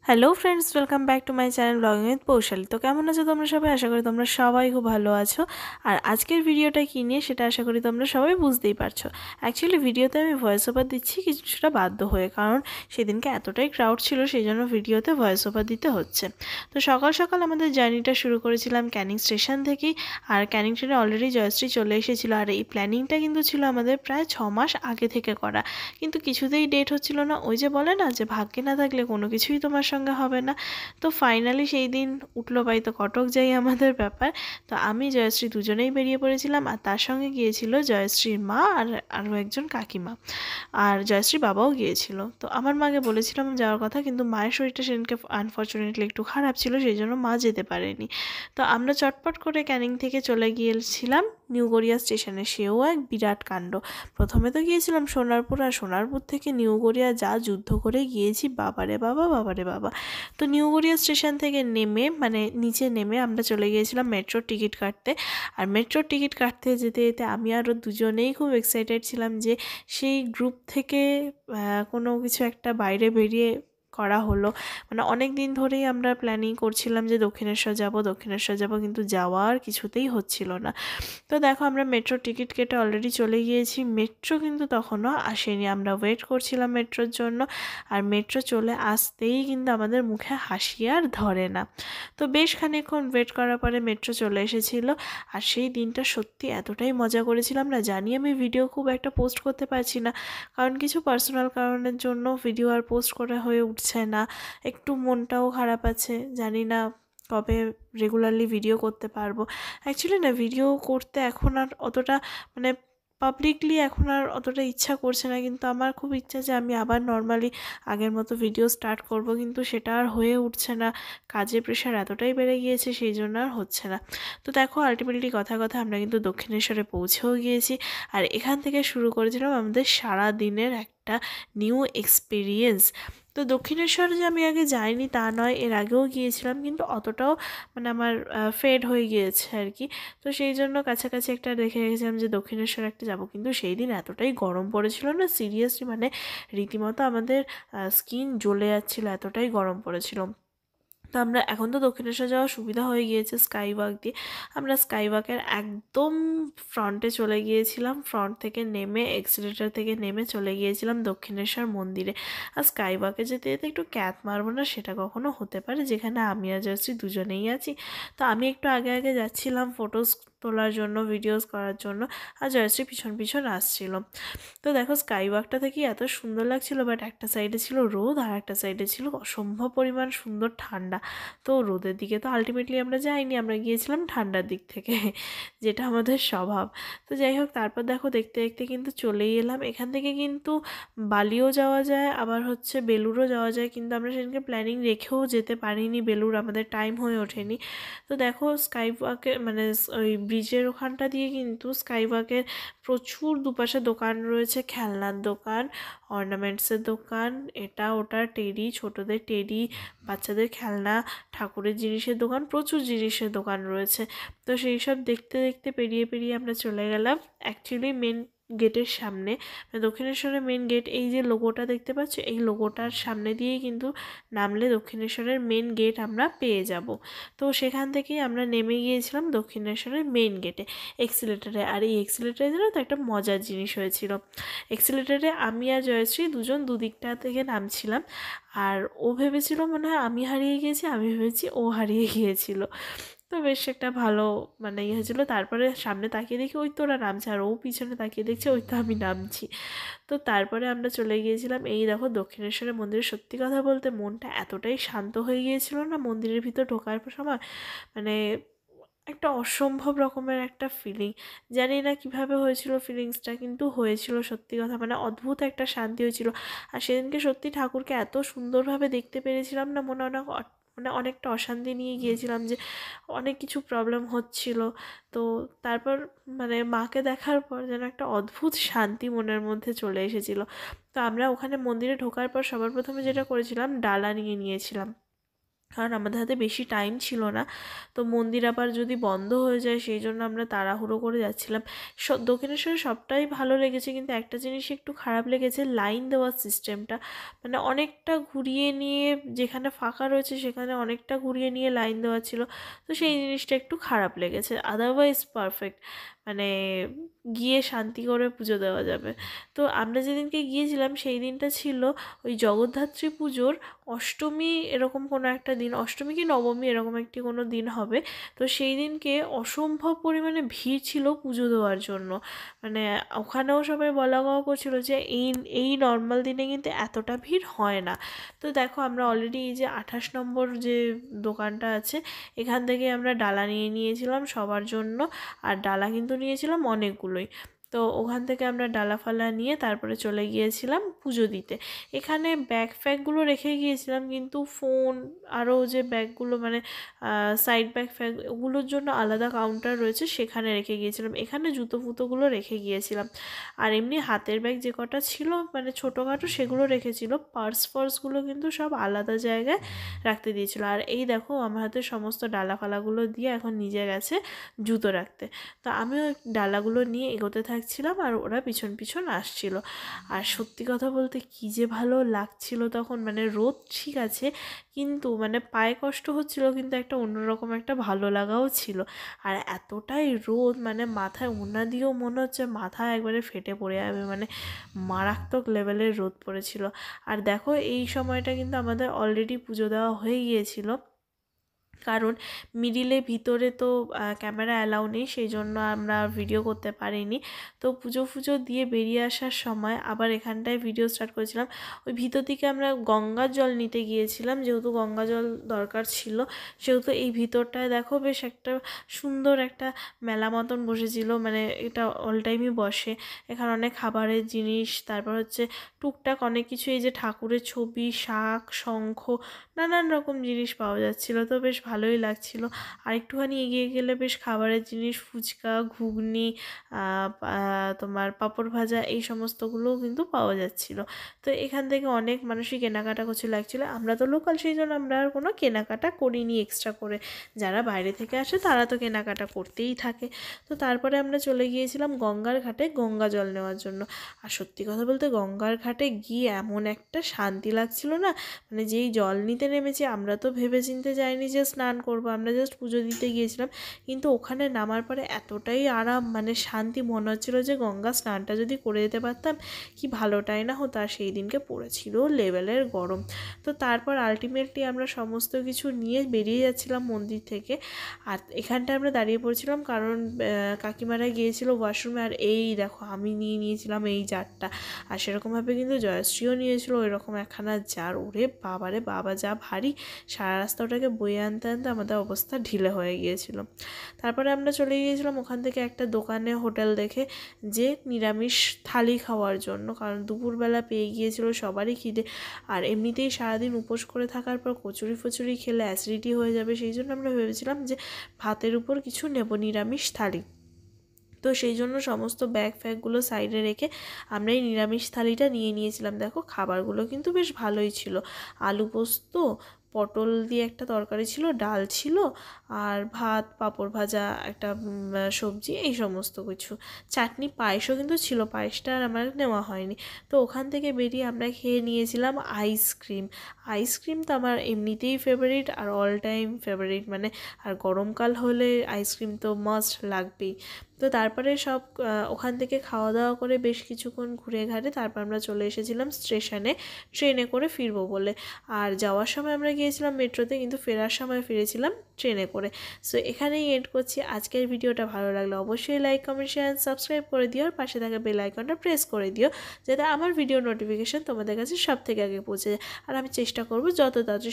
Hello friends, welcome back to my channel blogging with Poushali. তো কেমন আছো তোমরা সবাই? আশা করি তোমরা সবাই খুব ভালো আছো। আর আজকের ভিডিওটা কী নিয়ে সেটা আশা করি তোমরা সবাই বুঝতেই পারছো। অ্যাকচুয়ালি ভিডিওতে আমি ভয়েস ওভার দিচ্ছি কিছুটা বাধ্য হয়ে, কারণ সেদিনকে এতটাই ক্রাউড ছিল, সেই জন্য ভিডিওতে ভয়েস ওভার দিতে হচ্ছে। তো সকাল সকাল আমাদের জার্নিটা শুরু করেছিলাম ক্যানিং স্টেশন থেকেই। আর ক্যানিং ট্রেনে অলরেডি জয়শ্রী চলে এসেছিলো। আর এই প্ল্যানিংটা কিন্তু ছিল আমাদের প্রায় 6 মাস আগে থেকে করা, কিন্তু কিছুতেই ডেট হচ্ছিল না। ওই যে বলে না যে ভাগ্যে না থাকলে কোনো কিছুই তোমার সঙ্গে হবে না। তো ফাইনালি সেই দিন উঠলো তো কটক যাই আমাদের ব্যাপার। তো আমি জয়শ্রী দুজনেই বেরিয়ে পড়েছিলাম, আর তার সঙ্গে গিয়েছিল জয়শ্রীর মা আর আরও একজন কাকিমা, আর জয়শ্রী বাবাও গিয়েছিল। তো আমার মাকে বলেছিলাম যাওয়ার কথা, কিন্তু মায়ের শরীরটা সেদিনকে আনফর্চুনেটলি একটু খারাপ ছিল, সেই জন্য মা যেতে পারেনি। তো আমরা চটপট করে ক্যানিং থেকে চলে গিয়েছিলাম নিউ গড়িয়া স্টেশনে। সেও এক বিরাট কাণ্ড। প্রথমে তো গিয়েছিলাম সোনারপুর, আর সোনারপুর থেকে নিউ গড়িয়া যা যুদ্ধ করে গিয়েছি, বাবারে বাবা বাবারে বাবা। তো নিউ গড়িয়া স্টেশন থেকে নেমে নিচে নেমে আমরা চলে গিয়েছিলাম মেট্রোর টিকিট কাটতে। আর মেট্রোর টিকিট কাটতে যেতে যেতে আমি আরও দুজনেই খুব এক্সাইটেড ছিলাম যে সেই গ্রুপ থেকে কোনো কিছু একটা বাইরে বেরিয়ে করা হলো। অনেক দিন ধরেই আমরা প্ল্যানিং করছিলাম যে দক্ষিণেশ্বর যাব, কিন্তু যাওয়ার কিছুতেই হচ্ছিল না। তো দেখো, আমরা মেট্রোর টিকিট কেটে অলরেডি চলে গিয়েছি। মেট্রো কিন্তু তখনও আসেনি, আমরা ওয়েট করছিলাম মেট্রোর জন্য। আর মেট্রো চলে আসতেই কিন্তু আমাদের মুখে হাসি আর ধরে না। তো বেশ খানিকক্ষণ ওয়েট করার পরে মেট্রো চলে এসেছিল। আর সেই দিনটা সত্যি এতটাই মজা করেছিলাম না, জানি আমি ভিডিও খুব একটা পোস্ট করতে পারছি না, কারণ কিছু পার্সোনাল কারণের জন্য ভিডিও আর পোস্ট করা হয়ে উঠছে না। একটু মনটাও খারাপ আছে, জানি না কবে রেগুলারলি ভিডিও করতে পারবো। অ্যাকচুয়ালি না, ভিডিও করতে এখন আর অতটা মানে পাবলিকলি এখন আর অতটা ইচ্ছা করছে না, কিন্তু আমার খুব ইচ্ছা যে আমি আবার নর্মালি আগের মতো ভিডিও স্টার্ট করব, কিন্তু সেটা আর হয়ে উঠছে না। কাজের প্রেশার এতটাই বেড়ে গিয়েছে, সেই জন্য আর হচ্ছে না। তো দেখো, আলটিমেটলি কথা কথা আমরা কিন্তু দক্ষিণেশ্বরে পৌঁছেও গিয়েছি। আর এখান থেকে শুরু করেছিলাম আমাদের সারা দিনের একটা নিউ এক্সপিরিয়েন্স। তো দক্ষিণেশ্বরে যে আমি আগে যাইনি তা নয়, এর আগেও গিয়েছিলাম, কিন্তু অতটাও আমার ফেড হয়ে গিয়েছে আর কি। তো সেই জন্য কাছাকাছি একটা দেখে রেখেছিলাম যে দক্ষিণেশ্বর একটা যাব, কিন্তু সেই দিন এতটাই গরম পড়েছিল না, সিরিয়াসলি রীতিমতো আমাদের স্কিন জ্বলে যাচ্ছিলো, এতটাই গরম পড়েছিল। তো আমরা এখন তো দক্ষিণেশ্বর যাওয়ার সুবিধা হয়ে গিয়েছে স্কাই ওয়াক দিয়ে। আমরা স্কাই ওয়াকের একদম ফ্রন্টে চলে গিয়েছিলাম। ফ্রন্ট থেকে নেমে এক্সিলেটর থেকে নেমে চলে গিয়েছিলাম দক্ষিণেশ্বর মন্দিরে। আর স্কাই ওয়াকে যেতে যেতে একটু ক্যাত মারবো না সেটা কখনো হতে পারে, যেখানে আমি আর জয়শ্রী দুজনেই আছি। তো আমি একটু আগে আগে যাচ্ছিলাম ফটোস তোলার জন্য, ভিডিওস করার জন্য, আর জয়শ্রী পিছন পিছন আসছিল। তো দেখো, স্কাই ওয়াকটা থেকে এত সুন্দর লাগছিল, বাট একটা সাইডে ছিল রোদ আর একটা সাইডে ছিল অসম্ভব পরিমাণ সুন্দর ঠান্ডা। তো রোদের দিকে তো আলটিমেটলি আমরা যাইনি, আমরা গিয়েছিলাম ঠান্ডার দিক থেকে, যেটা আমাদের স্বভাব। তো যাই হোক, তারপর দেখো দেখতে দেখতে কিন্তু চলেই এলাম। এখান থেকে কিন্তু বালিও যাওয়া যায়, আবার হচ্ছে বেলুড়ও যাওয়া যায়, কিন্তু আমরা সেদিনকে প্ল্যানিং রেখেও যেতে পারিনি বেলুড়, আমাদের টাইম হয়ে ওঠেনি। তো দেখো, স্কাই ওয়াকে ওই ব্রিজের ওখানটা দিয়ে কিন্তু স্কাই ওয়াকের প্রচুর দুপাশে দোকান রয়েছে, খেলনার দোকান, অর্নামেন্টসের দোকান, এটা ওটা টেডি, ছোটদের টেডি, বাচ্চাদের খেলনা, ঠাকুরের জিনিসের দোকান, প্রচুর জিনিসের দোকান রয়েছে। তো সেই সব দেখতে দেখতে পেরিয়ে পেরিয়ে আমরা চলে গেলাম অ্যাকচুয়ালি মেন গেটের সামনে। দক্ষিণেশ্বরের মেন গেট, এই যে লোগোটা দেখতে পাচ্ছ, এই লোগোটার সামনে দিয়েই কিন্তু নামলে দক্ষিণেশ্বরের মেন গেট আমরা পেয়ে যাব। তো সেখান থেকেই আমরা নেমে গিয়েছিলাম দক্ষিণেশ্বরের মেন গেটে এক্সিলেটারে। আর এই এক্সিলেটারে যেন তো একটা মজার জিনিস হয়েছিল। এক্সিলেটারে আমি আর জয়শ্রী দুজন দুদিকটা থেকে নামছিলাম, আর ও ভেবেছিল মনে হয় আমি হারিয়ে গিয়েছি, আমি ভেবেছি ও হারিয়ে গিয়েছিল। তো বেশ একটা ভালো ইয়ে হয়েছিল। তারপরে সামনে তাকিয়ে দেখি ওই তো ওরা নামছে, আর ও পিছনে তাকিয়ে দেখছে ওই তো আমি নামছি। তো তারপরে আমরা চলে গিয়েছিলাম এই দেখো দক্ষিণেশ্বরের মন্দিরে। সত্যি কথা বলতে মনটা এতটাই শান্ত হয়ে গিয়েছিল না মন্দিরের ভিতর ঢোকার সময়, মানে একটা অসম্ভব রকমের একটা ফিলিং। জানি না কিভাবে হয়েছিল ফিলিংসটা, কিন্তু হয়েছিল সত্যি কথা, অদ্ভুত একটা শান্তি হয়েছিল। আর সেদিনকে সত্যি ঠাকুরকে এত সুন্দরভাবে দেখতে পেরেছিলাম না, মনে অনেক অনেকটা অশান্তি নিয়ে গিয়েছিলাম যে অনেক কিছু প্রবলেম হচ্ছিল। তো তারপর মাকে দেখার পর যেন একটা অদ্ভুত শান্তি মনের মধ্যে চলে এসেছিল। তো আমরা ওখানে মন্দিরে ঢোকার পর সবার প্রথমে যেটা করেছিলাম, ডালা নিয়ে নিয়েছিলাম। কারণ আমাদের হাতে বেশি টাইম ছিল না, তো মন্দির আবার যদি বন্ধ হয়ে যায় সেই জন্য আমরা তাড়াহুড়ো করে যাচ্ছিলাম। দক্ষিণেশ্বরে সবটাই ভালো লেগেছে, কিন্তু একটা জিনিস একটু খারাপ লেগেছে, লাইন দেওয়ার সিস্টেমটা। মানে অনেকটা ঘুরিয়ে নিয়ে, যেখানে ফাঁকা রয়েছে সেখানে অনেকটা ঘুরিয়ে নিয়ে লাইন দেওয়া ছিল, তো সেই জিনিসটা একটু খারাপ লেগেছে। আদারওয়াইজ পারফেক্ট, মানে গিয়ে শান্তি করে পুজো দেওয়া যাবে। তো আমরা যেদিনকে গিয়েছিলাম সেই দিনটা ছিল ওই জগদ্ধাত্রী পুজোর অষ্টমী, এরকম কোনো একটা দিন, অষ্টমী কি নবমী এরকম একটি কোনো দিন হবে। তো সেই দিনকে অসম্ভব পরিমাণে ভিড় ছিল পুজো দেওয়ার জন্য। মানে ওখানেও সবাই বলা কওয়া করছিল যে এই এই নর্মাল দিনে কিন্তু এতটা ভিড় হয় না। তো দেখো আমরা অলরেডি এই যে 28 নম্বর যে দোকানটা আছে এখান থেকে আমরা ডালা নিয়ে নিয়েছিলাম সবার জন্য, আর ডালা কিন্তু নিয়েছিলাম অনেকগুলোই। তো ওখান থেকে আমরা ডালা ফালা নিয়ে তারপরে চলে গিয়েছিলাম পুজো দিতে। এখানে ব্যাগ ফ্যাগগুলো রেখে গিয়েছিলাম, কিন্তু ফোন আরও যে ব্যাগগুলো মানে সাইড ব্যাগ ফ্যাগ ওগুলোর জন্য আলাদা কাউন্টার রয়েছে, সেখানে রেখে গিয়েছিলাম। এখানে জুতো ফুতোগুলো রেখে গিয়েছিলাম, আর এমনি হাতের ব্যাগ যে কটা ছিল মানে ছোটোখাটো সেগুলো রেখেছিল। পার্সগুলো কিন্তু সব আলাদা জায়গায় রাখতে দিয়েছিল। আর এই দেখো আমার হাতে সমস্ত ডালা ফালাগুলো দিয়ে এখন নিজে গেছে জুতো রাখতে। তো আমিও ডালাগুলো নিয়ে এগোতে থাকছিলাম আর ওরা পিছন পিছন আসছিল। আর সত্যি কথা বলতে কী যে ভালো লাগছিল তখন, মানে রোদ ঠিক আছে কিন্তু মানে পায়ে কষ্ট হচ্ছিল, কিন্তু একটা অন্যরকম একটা ভালো লাগাও ছিল। আর এতটাই রোদ, মানে মাথায় ওড়না দিয়েও মনে হচ্ছে মাথা একবারে ফেটে পড়ে যাবে, মানে মারাত্মক লেভেলের রোদ পড়েছিল। আর দেখো এই সময়টা কিন্তু আমাদের অলরেডি পুজো দেওয়া হয়ে গিয়েছিল, কারণ মিডিলে ভিতরে তো ক্যামেরা অ্যালাউ নেই, সেই জন্য আমরা ভিডিও করতে পারিনি। তো পুজো ফুজো দিয়ে বেরিয়ে আসার সময় আবার এখানটায় ভিডিও স্টার্ট করেছিলাম। ওই ভিতর দিকে আমরা গঙ্গার জল নিতে গিয়েছিলাম, যেহেতু গঙ্গা জল দরকার ছিল, সেহেতু এই ভিতরটায় দেখো বেশ একটা সুন্দর একটা মেলা মতন বসেছিল, মানে এটা অল টাইমই বসে। এখানে অনেক খাবারের জিনিস, তারপর হচ্ছে টুকটাক অনেক কিছু, এই যে ঠাকুরের ছবি, শাঁখ, শঙ্খ, নানান রকম জিনিস পাওয়া যাচ্ছিলো, তো বেশ ভালোই লাগছিল। আর একটুখানি এগিয়ে গেলে বেশ খাবারের জিনিস, ফুচকা, ঘুগনি, তোমার পাঁপড় ভাজা, এই সমস্তগুলোও কিন্তু পাওয়া যাচ্ছিল। তো এখান থেকে অনেক মানুষই কেনাকাটা করছিল। অ্যাকচুয়ালি আমরা তো লোকাল, সেই জন্য আমরা আর কোনো কেনাকাটা করিনি এক্সট্রা করে। যারা বাইরে থেকে আসে তারা তো কেনাকাটা করতেই থাকে। তো তারপরে আমরা চলে গিয়েছিলাম গঙ্গার ঘাটে গঙ্গা জল নেওয়ার জন্য। আর সত্যি কথা বলতে গঙ্গার ঘাটে গিয়ে এমন একটা শান্তি লাগছিল না, মানে যেই জল নিতে নেমেছি আমরা তো ভেবেচিন্তে যাইনি যে স্নান করব, আমরা জাস্ট পুজো দিতে গিয়েছিলাম। কিন্তু ওখানে নামার পরে এতটাই আরাম, মানে শান্তি, মনে হচ্ছিলো যে গঙ্গা স্নানটা যদি করে যেতে পারতাম কি ভালোটাই না হতো। আর সেই দিনকে পড়েছিল লেভেলের গরম। তো তারপর আলটিমেটলি আমরা সমস্ত কিছু নিয়ে বেরিয়ে যাচ্ছিলাম মন্দির থেকে। আর এখানটা আমরা দাঁড়িয়ে পড়েছিলাম কারণ কাকিমারা গিয়েছিল ওয়াশরুমে। আর এই দেখো আমি নিয়েছিলাম এই জারটা, আর সেরকমভাবে কিন্তু জয়শ্রীও নিয়েছিল ওইরকম একখানা জার। ওরে বাবারে বাবা, যা ভারী! সারা রাস্তা ওটাকে বয়ে আনতে আনতে আমাদের অবস্থা ঢিলে হয়ে গিয়েছিল। তারপরে আমরা চলে গিয়েছিলাম ওখান থেকে একটা দোকানে, হোটেল দেখে, যে নিরামিষ থালি খাওয়ার জন্য, কারণ দুপুরবেলা পেয়ে গিয়েছিল সবারই খিদে। আর এমনিতেই সারাদিন উপোস করে থাকার পর কচুরি ফচুরি খেলে অ্যাসিডিটি হয়ে যাবে, সেই জন্য আমরা ভেবেছিলাম যে ভাতের উপর কিছু নেব, নিরামিষ থালি। তো সেই জন্য সমস্ত ব্যাগ ফ্যাগগুলো সাইডে রেখে আমরা এই নিরামিষ থালিটা নিয়ে নিয়েছিলাম। দেখো খাবারগুলো কিন্তু বেশ ভালোই ছিল, আলু পোস্ত, পটল দিয়ে একটা তরকারি ছিল, ডাল ছিল, আর ভাত, পাঁপড় ভাজা, একটা সবজি, এই সমস্ত কিছু, চাটনি, পায়েসও কিন্তু ছিল। পায়েসটা আর আমার নেওয়া হয়নি। তো ওখান থেকে বেরিয়ে আমরা খেয়ে নিয়েছিলাম আইসক্রিম। আইসক্রিম তো আমার এমনিতেই ফেভারিট আর অল টাইম ফেভারিট, মানে আর গরমকাল হলে আইসক্রিম তো মাস্ট লাগবেই। তো তারপরে সব ওখান থেকে খাওয়া দাওয়া করে বেশ কিছুক্ষণ ঘুরে ঘাটে তারপর আমরা চলে এসেছিলাম স্টেশনে, ট্রেনে করে ফিরবো বলে। আর যাওয়ার সময় আমরা গিয়েছিলাম মেট্রোতে, কিন্তু ফেরার সময় ফিরেছিলাম ট্রেনে করে। সো এখানেই এন্ড করছি আজকের ভিডিওটা। ভালো লাগলে অবশ্যই লাইক, কমেন্ট, শেয়ার, সাবস্ক্রাইব করে দিও, আর পাশে থাকা বেল আইকনটা প্রেস করে দিও, যাতে আমার ভিডিও নোটিফিকেশন তোমাদের কাছে সব থেকে আগে পৌঁছে যায়। আর আমি চেষ্টা করবো যত তাড়াতাড়ি